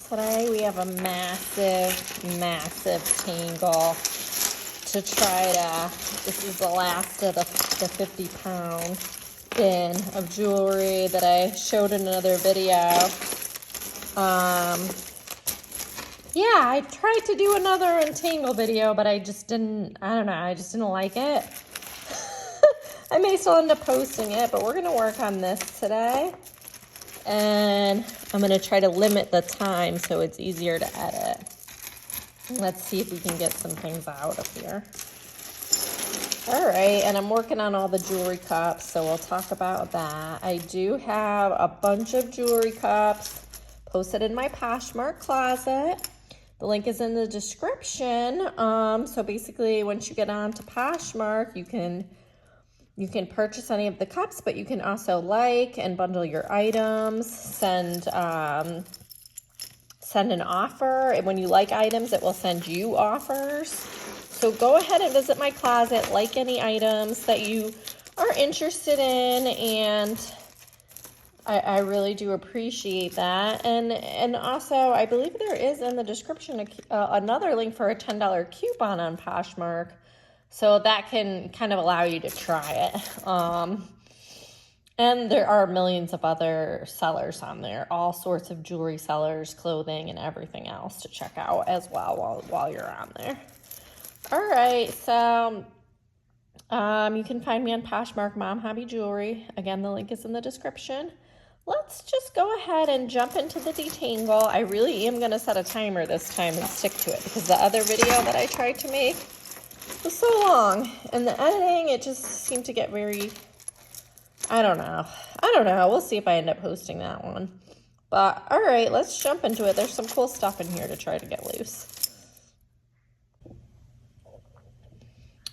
Today we have a massive tangle to try to, this is the last of the 50-pound bin of jewelry that I showed in another video. Yeah, I tried to do another untangle video, but I just didn't, I don't know, I just didn't like it. I may still end up posting it, but we're going to work on this today. And I'm going to try to limit the time so it's easier to edit. Let's see if we can get some things out of here. All right, and I'm working on all the jewelry cups, so we'll talk about that. I do have a bunch of jewelry cups posted in my Poshmark closet. The link is in the description. So basically, once you get onto Poshmark, you can purchase any of the cups, but you can also like and bundle your items, send an offer. And when you like items, it will send you offers. So go ahead and visit my closet, like any items that you are interested in, and I really do appreciate that. And also, I believe there is in the description another link for a $10 coupon on Poshmark. So that can kind of allow you to try it. And there are millions of other sellers on there, all sorts of jewelry sellers, clothing, and everything else to check out as well while you're on there. All right, so you can find me on Poshmark, Mom Hobby Jewelry. Again, the link is in the description. Let's just go ahead and jump into the detangle. I really am going to set a timer this time and stick to it because the other video that I tried to make was so long, and the editing, it just seemed to get very, I don't know. We'll see if I end up posting that one. But all right, let's jump into it. There's some cool stuff in here to try to get loose.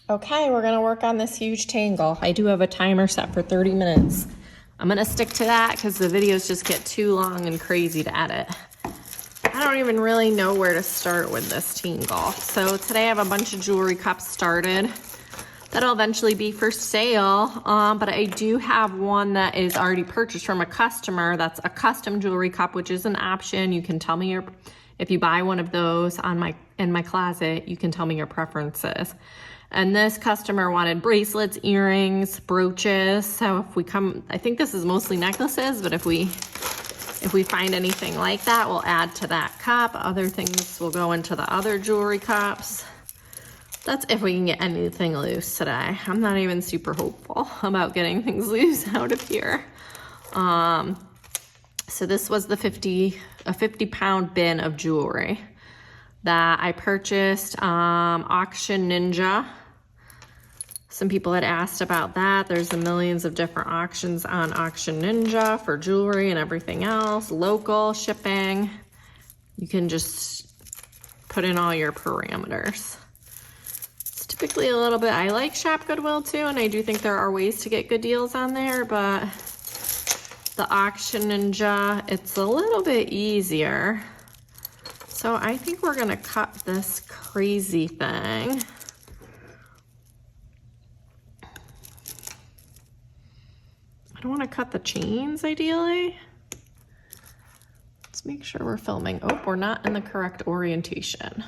Okay, we're gonna work on this huge tangle. I do have a timer set for 30 minutes. I'm gonna stick to that because the videos just get too long and crazy to edit. I don't even really know where to start with this tangle. So today I have a bunch of jewelry cups started. That'll eventually be for sale, but I do have one that is already purchased from a customer. That's a custom jewelry cup, which is an option. You can tell me if you buy one of those in my closet, you can tell me your preferences. And this customer wanted bracelets, earrings, brooches. So if we I think this is mostly necklaces, but if we find anything like that, we'll add to that cup. Other things will go into the other jewelry cups. That's if we can get anything loose today. I'm not even super hopeful about getting things loose out of here. So this was a 50-pound bin of jewelry that I purchased, Auction Ninja. Some people had asked about that. There's millions of different auctions on Auction Ninja for jewelry and everything else. Local shipping. You can just put in all your parameters. It's typically a little bit, I like Shop Goodwill too, and I do think there are ways to get good deals on there, but the Auction Ninja, it's a little bit easier. So I think we're gonna cut this crazy thing. I don't want to cut the chains ideally. Let's make sure we're filming. Oh, we're not in the correct orientation.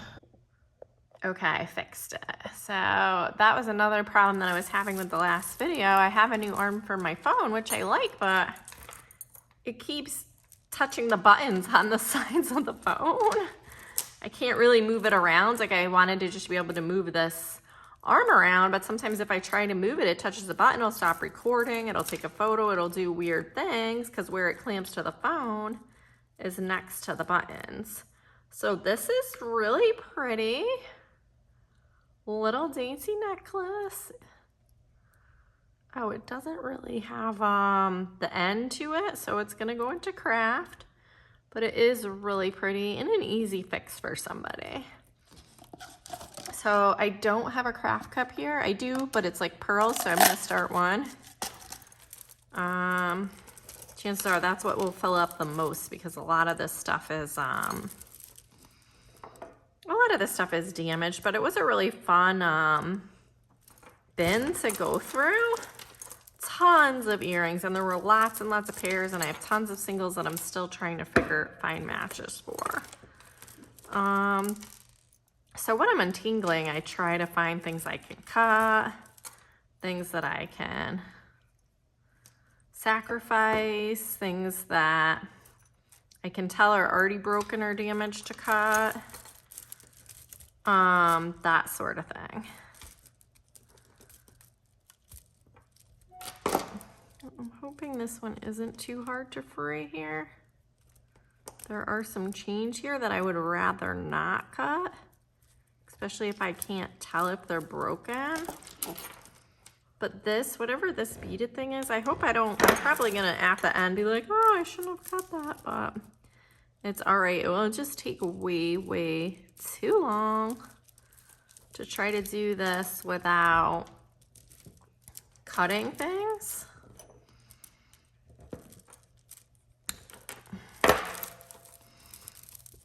Okay, I fixed it. So that was another problem that I was having with the last video. I have a new arm for my phone, which I like, but it keeps touching the buttons on the sides of the phone. I can't really move it around. Like I wanted to just be able to move this arm around, but sometimes if I try to move it, it touches the button, it'll stop recording, it'll take a photo, it'll do weird things because where it clamps to the phone is next to the buttons. So this is really pretty. Little dainty necklace. Oh, it doesn't really have the end to it, so it's gonna go into craft, but it is really pretty and an easy fix for somebody. So I don't have a craft cup here. I do, but it's like pearl, so I'm gonna start one. Chances are that's what will fill up the most because a lot of this stuff is damaged, but it was a really fun bin to go through. It's tons of earrings, and there were lots and lots of pairs, and I have tons of singles that I'm still trying to find matches for. So when I'm untangling, I try to find things I can cut, things that I can sacrifice, things that I can tell are already broken or damaged to cut, that sort of thing. I'm hoping this one isn't too hard to free here. There are some chains here that I would rather not cut, especially if I can't tell if they're broken. But this, whatever this beaded thing is, I hope I don't, I'm probably gonna at the end be like, oh, I shouldn't have cut that, but it's all right. It will just take way, way too long to try to do this without cutting things.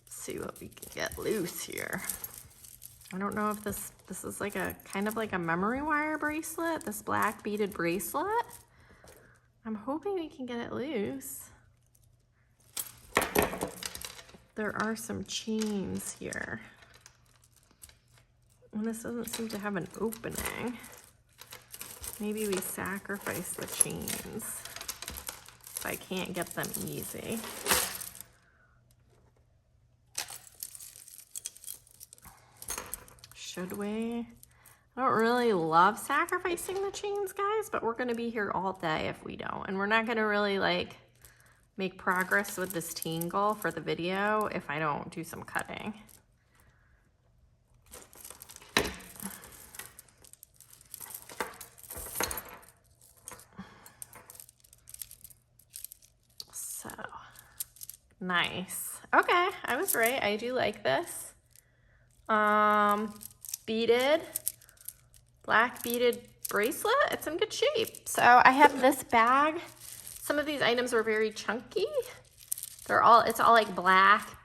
See what we can get loose here. I don't know if this is like a kind of like a memory wire bracelet, this black beaded bracelet. I'm hoping we can get it loose. There are some chains here. And this doesn't seem to have an opening. Maybe we sacrifice the chains if I can't get them easy. Should we? I don't really love sacrificing the chains, guys, but we're gonna be here all day if we don't. And we're not gonna really like make progress with this tangle for the video if I don't do some cutting. So, nice. Okay, I was right. I do like this. Beaded, black beaded bracelet. It's in good shape. So I have this bag. Some of these items were very chunky. It's all like black,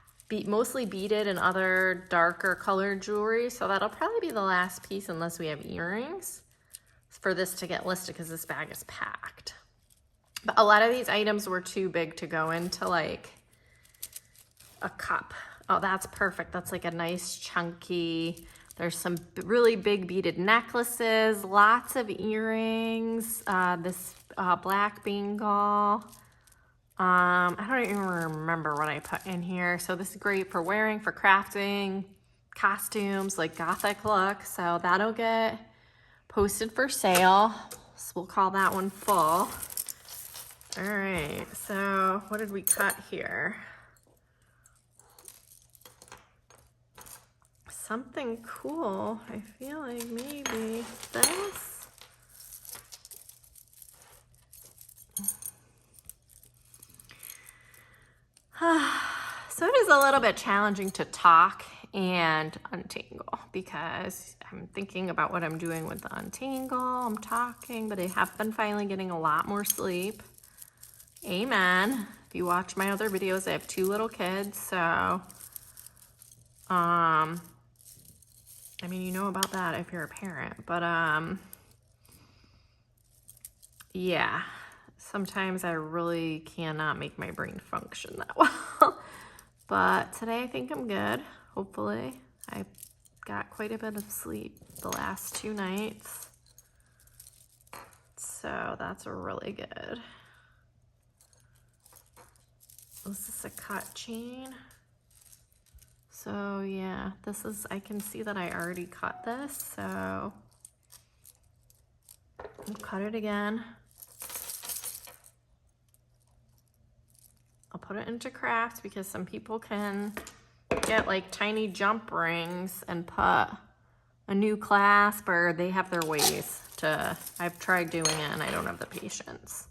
mostly beaded and other darker colored jewelry. So that'll probably be the last piece unless we have earrings for this to get listed because this bag is packed. But a lot of these items were too big to go into like a cup. Oh, that's perfect. That's like a nice chunky. There's some really big beaded necklaces, lots of earrings, this black bangle. I don't even remember what I put in here. So this is great for wearing, for crafting, costumes, like gothic look. So that'll get posted for sale. So we'll call that one full. All right, so what did we cut here? Something cool. I feel like maybe this. So it is a little bit challenging to talk and untangle because I'm thinking about what I'm doing with the untangle. I'm talking, but I have been finally getting a lot more sleep. Amen. If you watch my other videos, I have 2 little kids, so I mean, you know about that if you're a parent, but yeah, sometimes I really cannot make my brain function that well. But today I think I'm good, hopefully. I got quite a bit of sleep the last 2 nights, so that's really good. Is this a cut chain? So yeah, this is, I can see that I already cut this, so I'll cut it again. I'll put it into craft because some people can get like tiny jump rings and put a new clasp, or they have their ways to, I've tried doing it and I don't have the patience.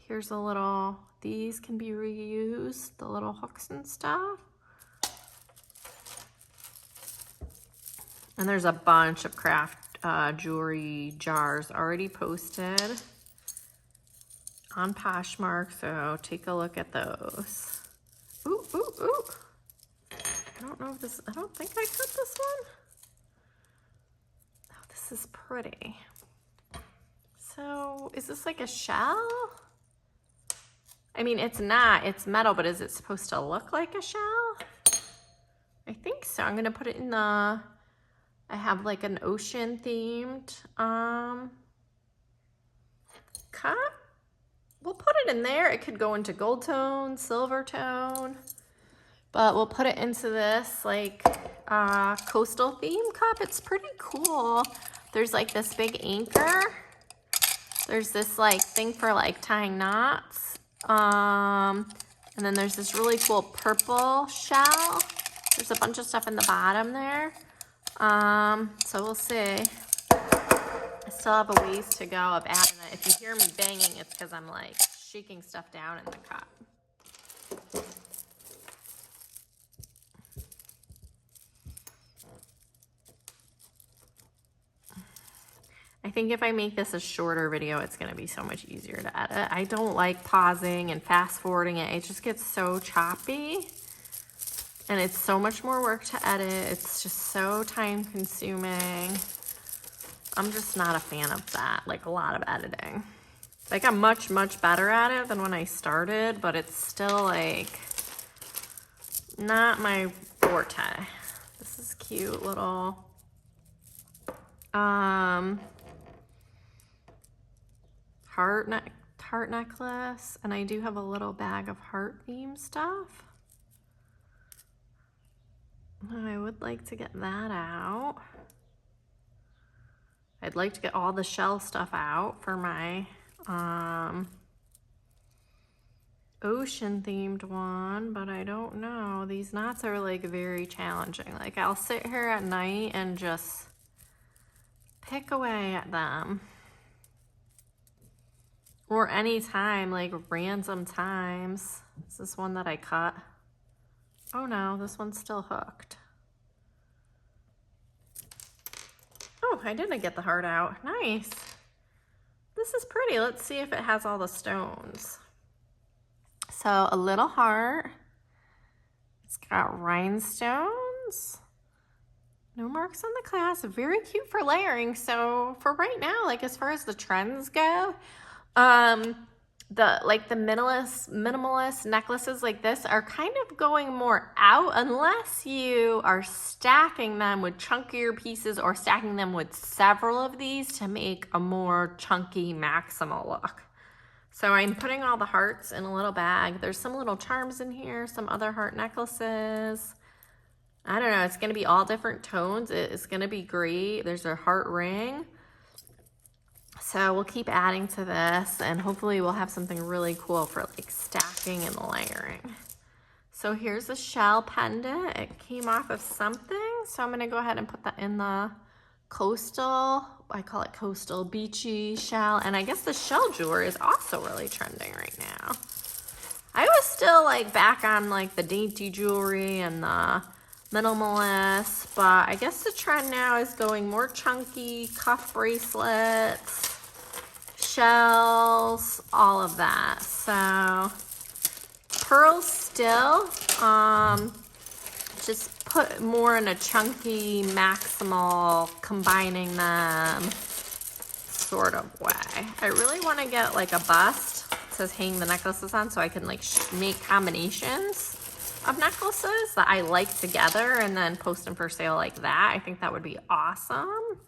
Here's a little, these can be reused, the little hooks and stuff. And there's a bunch of craft jewelry jars already posted on Poshmark, so take a look at those. Ooh, ooh, ooh. I don't know if this, I don't think I cut this one. Oh, this is pretty. So So is this like a shell? I mean, it's not, it's metal, but is it supposed to look like a shell? I think so. I'm gonna put it in the, I have like an ocean themed cup. We'll put it in there. It could go into gold tone, silver tone, but we'll put it into this like coastal theme cup. It's pretty cool. There's like this big anchor. There's this like thing for like tying knots. And then there's this really cool purple shell. There's a bunch of stuff in the bottom there. So we'll see. I still have a ways to go of adding it. If you hear me banging, it's because I'm like shaking stuff down in the cup. I think if I make this a shorter video, it's gonna be so much easier to edit. I don't like pausing and fast forwarding it. It just gets so choppy and it's so much more work to edit. It's just so time consuming. I'm just not a fan of that, like a lot of editing. Like I'm much, much better at it than when I started, but it's still like not my forte. This is cute little, heart necklace, and I do have a little bag of heart theme stuff. I would like to get that out. I'd like to get all the shell stuff out for my ocean themed one, but I don't know. These knots are like very challenging. Like I'll sit here at night and just pick away at them. Or anytime, like random times. Is this one that I cut? Oh no, this one's still hooked. Oh, I didn't get the heart out. Nice. This is pretty. Let's see if it has all the stones. So a little heart. It's got rhinestones. No marks on the clasp. Very cute for layering. So for right now, like as far as the trends go, the minimalist necklaces like this are kind of going more out unless you are stacking them with chunkier pieces or stacking them with several of these to make a more chunky maximal look. So I'm putting all the hearts in a little bag. There's some little charms in here, some other heart necklaces. I don't know, it's gonna be all different tones. It's gonna be great. There's a heart ring. So we'll keep adding to this and hopefully we'll have something really cool for like stacking and layering. So here's a shell pendant. It came off of something. So I'm gonna go ahead and put that in the coastal, I call it coastal beachy shell. And I guess the shell jewelry is also really trending right now. I was still like back on like the dainty jewelry and the minimalist, but I guess the trend now is going more chunky, cuff bracelets, shells, all of that. So pearls still, just put more in a chunky, maximal, combining them sort of way. I really want to get like a bust, it says hang the necklaces on, so I can like make combinations of necklaces that I like together and then post them for sale like that. I think that would be awesome.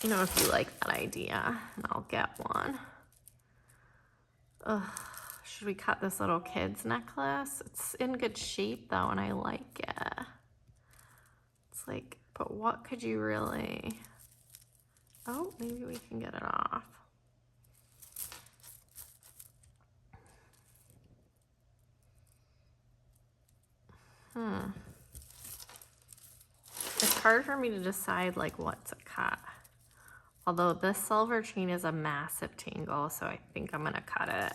You know, if you like that idea, and I'll get one. Ugh, should we cut this little kid's necklace? It's in good shape though, and I like it. It's like, but what could you really... Oh, maybe we can get it off. It's hard for me to decide like what to cut. Although this silver chain is a massive tangle, so I think I'm gonna cut it.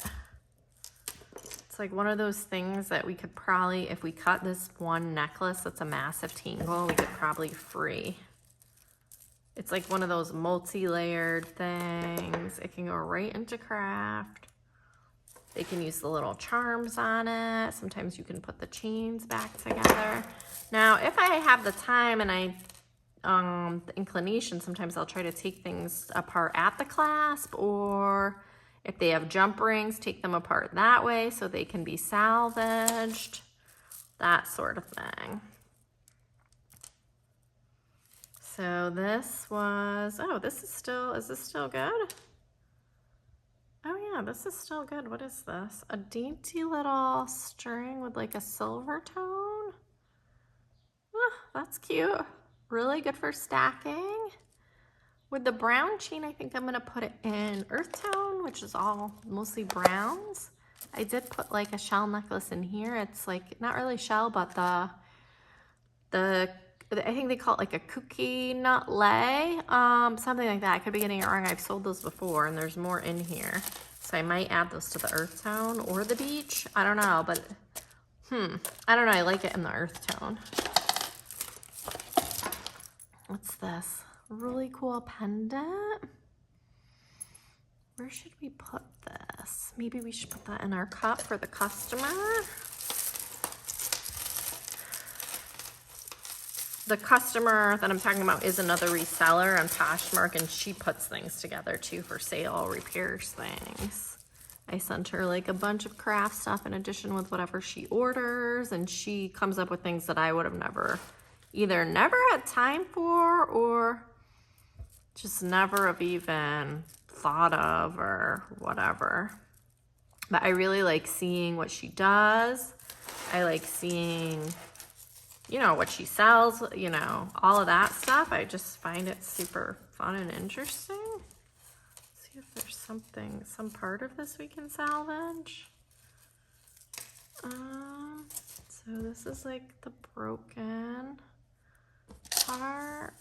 It's like one of those things that we could probably, if we cut this one necklace that's a massive tangle, we could probably free. It's like one of those multi-layered things. It can go right into craft. They can use the little charms on it. Sometimes you can put the chains back together. Now, if I have the time and I the inclination, sometimes I'll try to take things apart at the clasp, or if they have jump rings, take them apart that way so they can be salvaged, that sort of thing. So this was, oh, this is still, is this still good? Oh yeah, this is still good. What is this? A dainty little string with like a silver tone. Oh, that's cute. Really good for stacking. With the brown chain, I think I'm gonna put it in earth tone, which is all mostly browns. I did put like a shell necklace in here. It's like, not really shell, but I think they call it like a cookie nut lay, something like that. I could be getting it wrong. I've sold those before, and there's more in here. So I might add those to the earth tone or the beach. I don't know, but I don't know. I like it in the earth tone. What's this? Really cool pendant. Where should we put this? Maybe we should put that in our cup for the customer. The customer that I'm talking about is another reseller on Poshmark, and she puts things together too for sale, repairs things. I sent her like a bunch of craft stuff in addition with whatever she orders, and she comes up with things that I would have either never had time for or just never have even thought of or whatever. But I really like seeing what she does. I like seeing, you know, what she sells, you know, all of that stuff. I just find it super fun and interesting. Let's see if there's something, some part of this we can salvage. So this is like the broken part.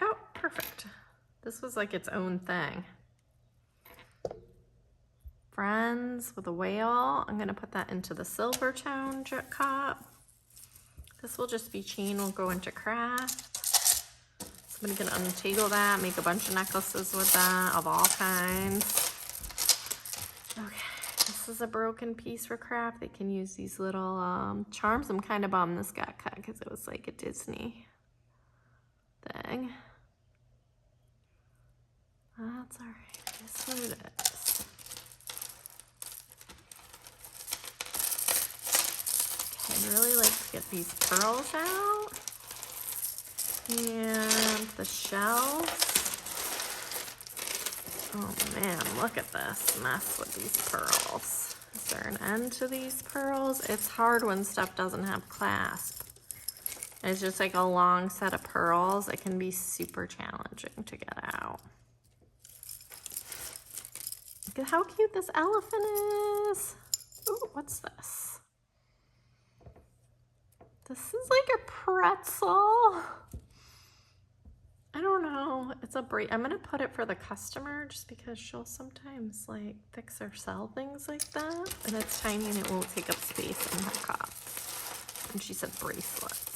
Oh, perfect. This was like its own thing. Friends with a whale. I'm gonna put that into the silver tone cup. This will just be chain, will go into craft. Somebody can untangle that, make a bunch of necklaces with that of all kinds. Okay, this is a broken piece for craft. They can use these little charms. I'm kind of bummed this got cut because it was like a Disney thing. That's all right, that's what it is. I'd really like to get these pearls out. And the shells. Oh man, look at this mess with these pearls. Is there an end to these pearls? It's hard when stuff doesn't have clasp. It's just like a long set of pearls. It can be super challenging to get out. Look at how cute this elephant is. Ooh, what's this? This is like a pretzel. I don't know. It's a braid. I'm gonna put it for the customer just because she'll sometimes like fix or sell things like that. And it's tiny and it won't take up space in her cup. And she said bracelets.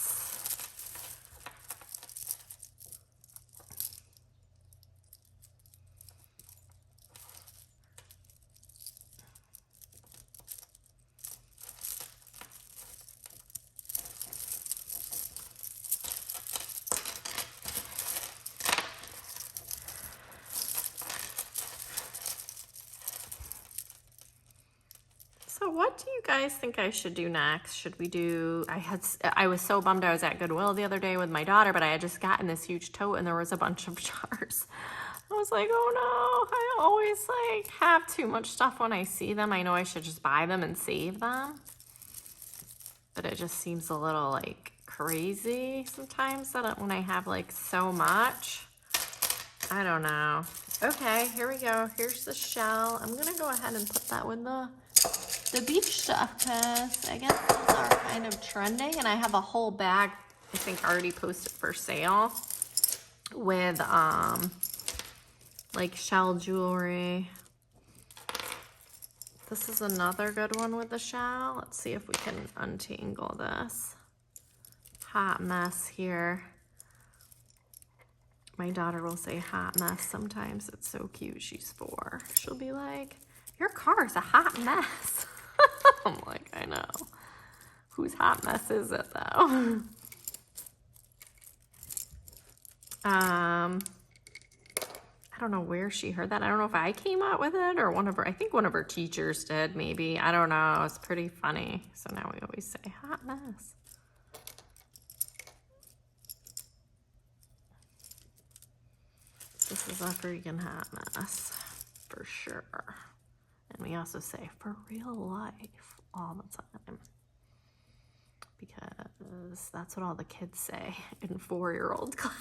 So what do you guys think I should do next? Should we do, I was so bummed. I was at Goodwill the other day with my daughter, but I had just gotten this huge tote and there was a bunch of jars. I was like, oh no, I always like have too much stuff when I see them. I know I should just buy them and save them, but it just seems a little like crazy sometimes that when I have like so much. I don't know. Okay, here we go. Here's the shell. I'm gonna go ahead and put that with the beach stuff because I guess those are kind of trending, and I have a whole bag I think already posted for sale with like shell jewelry. This is another good one with the shell. Let's see if we can untangle this. Hot mess here. My daughter will say hot mess sometimes. It's so cute. She's 4. She'll be like, Your car is a hot mess. I'm like, I know. Whose hot mess is it though? I don't know where she heard that. I don't know if I came up with it or I think one of her teachers did maybe. I don't know. It's pretty funny. So now we always say hot mess. This is a freaking hot mess for sure. And we also say for real life all the time. Because that's what all the kids say in 4-year-old class.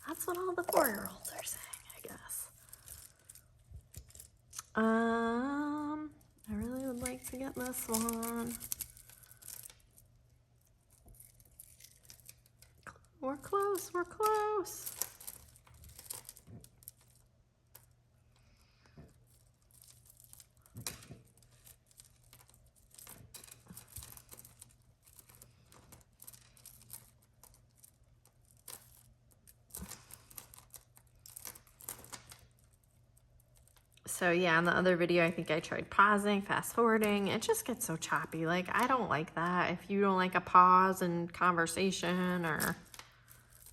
That's what all the 4-year-olds are saying, I guess. I really would like to get this one. We're close, we're close. So yeah, in the other video, I think I tried pausing, fast forwarding. It just gets so choppy. Like, I don't like that. If you don't like a pause in conversation or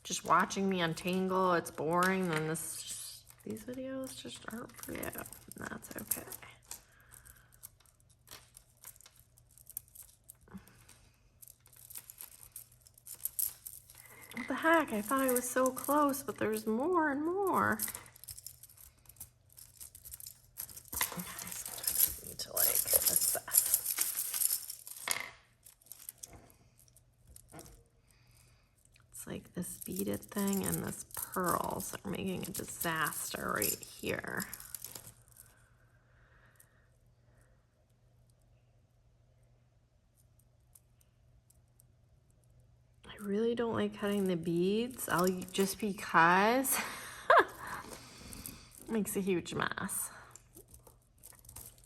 just watching me untangle, it's boring, then these videos just aren't for you. And that's okay. What the heck? I thought I was so close, but there's more and more. Like this beaded thing and this pearls are making a disaster right here. I really don't like cutting the beads. Just because it makes a huge mess.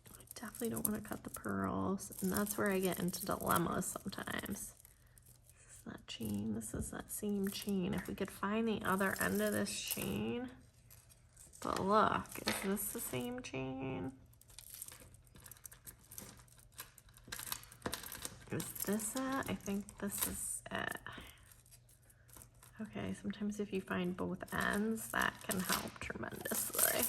I definitely don't want to cut the pearls, and that's where I get into dilemmas sometimes. That chain, this is that same chain. If we could find the other end of this chain, but look, is this the same chain? Is this it? I think this is it. Okay, sometimes if you find both ends, that can help tremendously.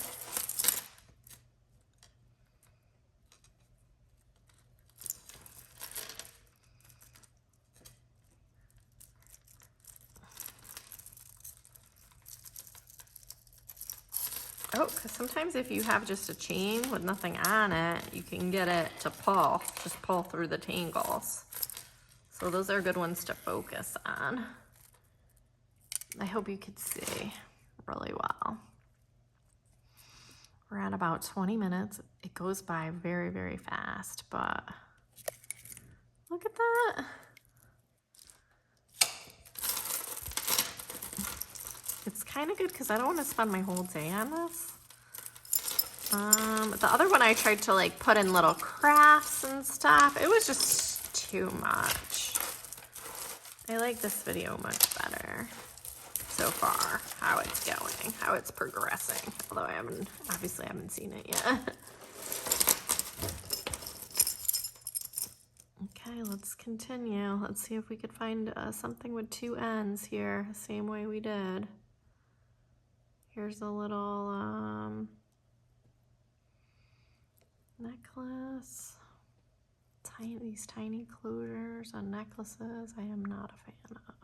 Oh, because sometimes if you have just a chain with nothing on it, you can get it to pull, just pull through the tangles. So those are good ones to focus on. I hope you could see really well. We're at about 20 minutes. It goes by very, very fast, but look at that. It's kind of good because I don't want to spend my whole day on this. The other one I tried to like put in little crafts and stuff. It was just too much. I like this video much better so far, how it's going, how it's progressing. Although I obviously haven't seen it yet. Okay, let's continue. Let's see if we could find something with two ends here, the same way we did. Here's a little necklace. These tiny closures on necklaces, I am not a fan of.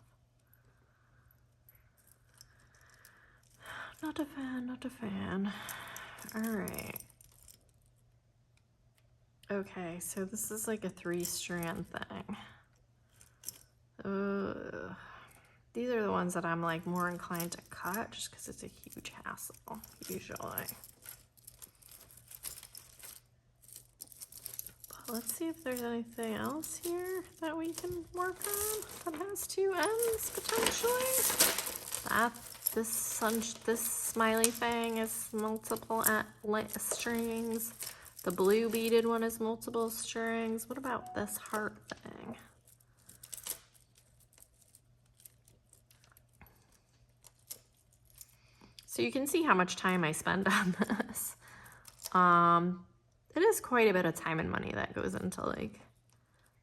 Not a fan, not a fan. All right. Okay, so this is like a 3-strand thing. These are the ones that I'm like more inclined to cut just because it's a huge hassle, usually. But let's see if there's anything else here that we can work on that has two ends potentially. This smiley thing is multiple strings. The blue beaded one is multiple strings. What about this heart thing? So you can see how much time I spend on this. it is quite a bit of time and money that goes into like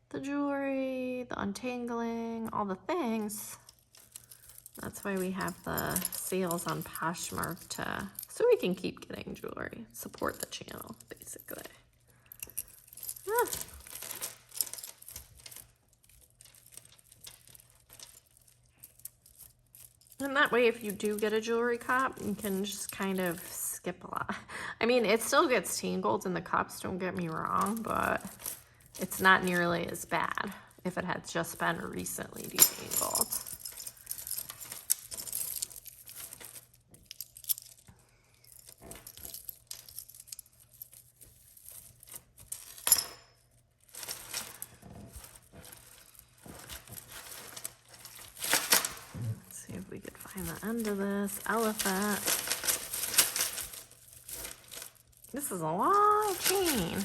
the jewelry, the untangling, all the things. That's why we have the sales on Poshmark so we can keep getting jewelry, support the channel, basically. Ah. And that way, if you do get a jewelry cup, you can just kind of skip a lot. I mean, it still gets tangled in the cups, don't get me wrong, but it's not nearly as bad if it had just been recently detangled. Let's see if we could find the end of this elephant. This is a long chain.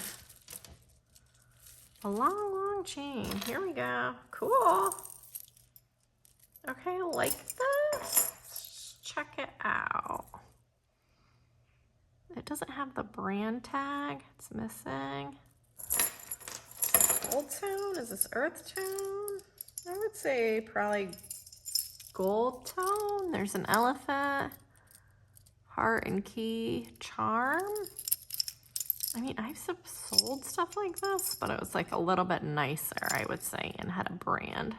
A long, long chain. Here we go. Cool. Okay, like this. Let's check it out. It doesn't have the brand tag. It's missing. Gold tone? Is this earth tone? I would say probably gold tone. There's an elephant. Heart and key charm. I mean, I've sold stuff like this, but it was like a little bit nicer, I would say, and had a brand.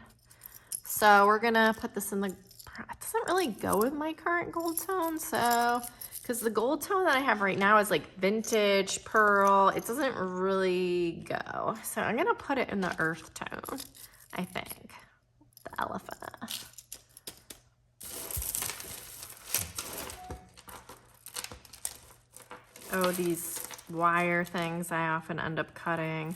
So we're gonna put this in the, it doesn't really go with my current gold tone, so, because the gold tone that I have right now is like vintage, pearl, it doesn't really go. So I'm gonna put it in the earth tone, I think, the elephant. Oh, these wire things I often end up cutting.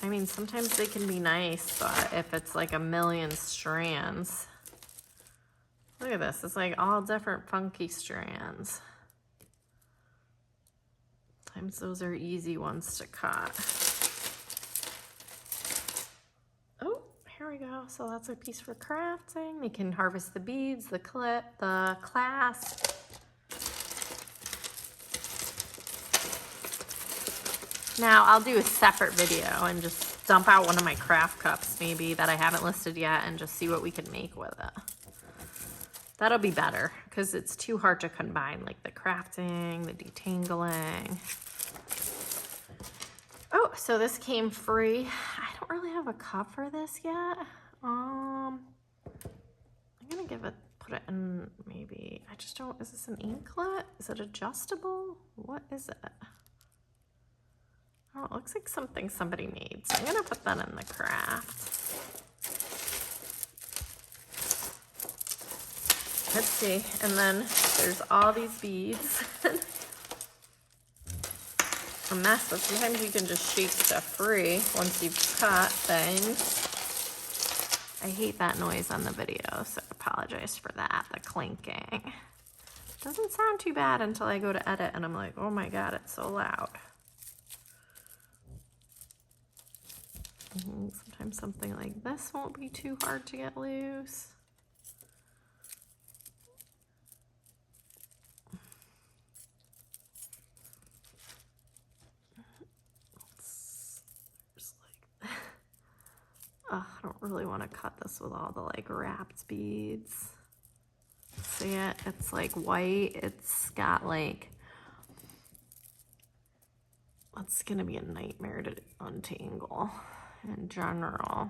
I mean, sometimes they can be nice, but if it's like a million strands. Look at this, it's like all different funky strands. Sometimes those are easy ones to cut. Oh, here we go. So that's a piece for crafting. You can harvest the beads, the clip, the clasp. Now I'll do a separate video and just dump out one of my craft cups maybe that I haven't listed yet and just see what we can make with it. That'll be better because it's too hard to combine, like the crafting, the detangling. Oh, so this came free. I don't really have a cup for this yet. I'm gonna put it in maybe, I just don't, is this an inklet? Is it adjustable? What is it? Oh, it looks like something somebody made. So I'm gonna put that in the craft. Let's see. And then there's all these beads. A mess, but sometimes you can just shape stuff free once you've cut things. I hate that noise on the video, so I apologize for that, the clinking. Doesn't sound too bad until I go to edit and I'm like, oh my God, it's so loud. Sometimes something like this won't be too hard to get loose. Oh, I don't really want to cut this with all the like wrapped beads. See it? It's like white. It's got like, it's gonna be a nightmare to untangle in general.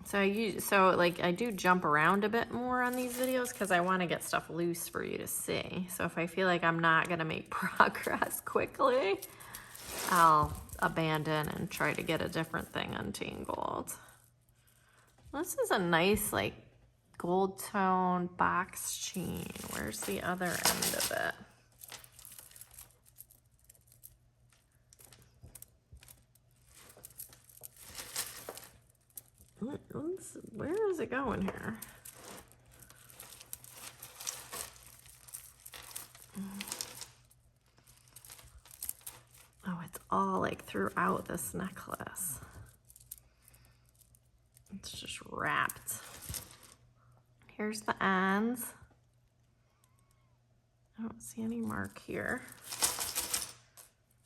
So I do jump around a bit more on these videos because I want to get stuff loose for you to see. So if I feel like I'm not gonna make progress quickly, I'll abandon and try to get a different thing untangled. This is a nice like gold tone box chain. Where's the other end of it? Where is it going here? Oh, it's all like throughout this necklace. It's just wrapped. Here's the ends. don't see any mark here.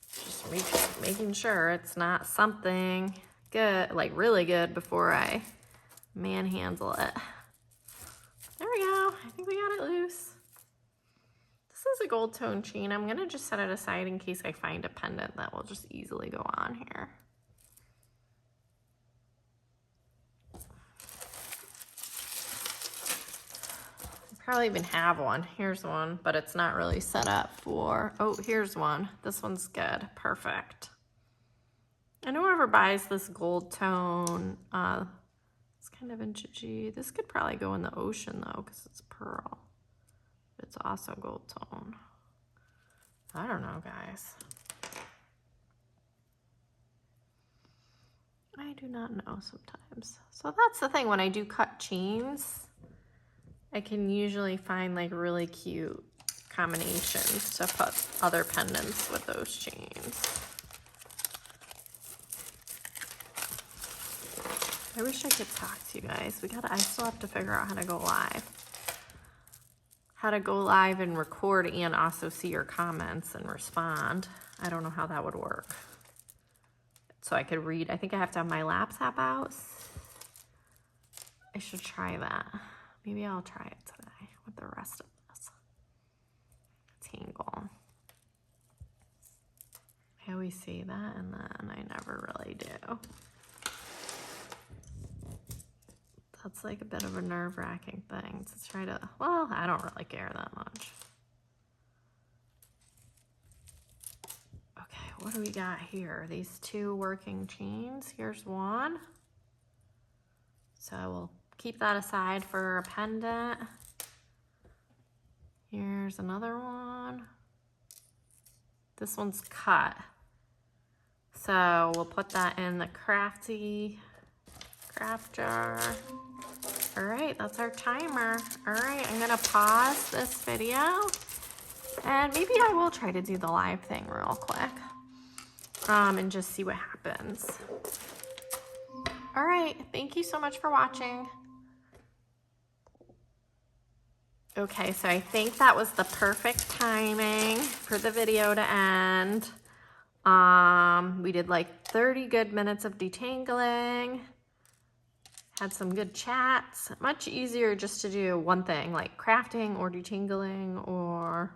Just making sure it's not something good, like really good, before I manhandle it. There we go. I think we got it loose. This is a gold tone chain. I'm gonna just set it aside in case I find a pendant that will just easily go on here. Probably even have one. Here's one, but it's not really set up for, oh, here's one. This one's good, perfect. And whoever buys this gold tone, it's kind of vintage-y. This could probably go in the ocean though, because it's pearl. It's also gold tone. I don't know, guys. I do not know sometimes. So that's the thing, when I do cut chains, I can usually find like really cute combinations to put other pendants with those chains. I wish I could talk to you guys. I still have to figure out how to go live. How to go live and record and also see your comments and respond. I don't know how that would work. So I could read. I think I have to have my laptop out. I should try that. Maybe I'll try it today with the rest of this. Tangle. I always say that and then I never really do. That's like a bit of a nerve-wracking thing to try to, well, I don't really care that much. Okay, what do we got here? These two working chains. Here's one. So we'll keep that aside for a pendant. Here's another one. This one's cut. So we'll put that in the craft jar. All right, that's our timer. All right, I'm gonna pause this video and maybe I will try to do the live thing real quick and just see what happens. All right, thank you so much for watching. Okay, so I think that was the perfect timing for the video to end. We did like 30 good minutes of detangling, had some good chats. Much easier just to do one thing, like crafting or detangling or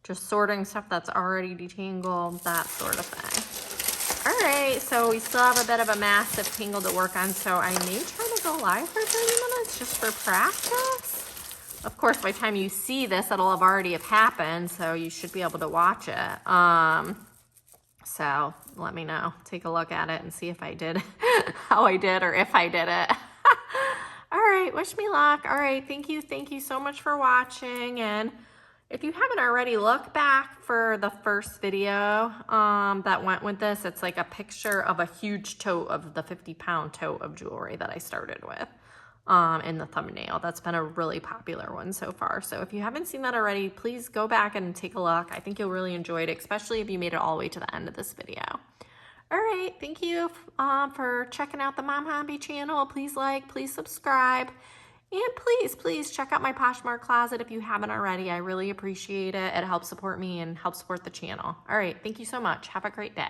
just sorting stuff that's already detangled, that sort of thing. All right, so we still have a bit of a massive tangle to work on, so I may try to go live for 30 minutes just for practice. Of course, by the time you see this, it'll have already happened, so you should be able to watch it. So let me know. Take a look at it and see if I did how I did or if I did it. All right, wish me luck. All right, thank you so much for watching. And if you haven't already, look back for the first video that went with this. It's like a picture of a huge tote of the 50-pound tote of jewelry that I started with. In the thumbnail. That's been a really popular one so far. So if you haven't seen that already, please go back and take a look. I think you'll really enjoy it, especially if you made it all the way to the end of this video. All right, thank you for checking out the Mom Hobby channel. Please like, please subscribe, and please check out my Poshmark closet if you haven't already. I really appreciate it. It helps support me and helps support the channel. All right, thank you so much. Have a great day.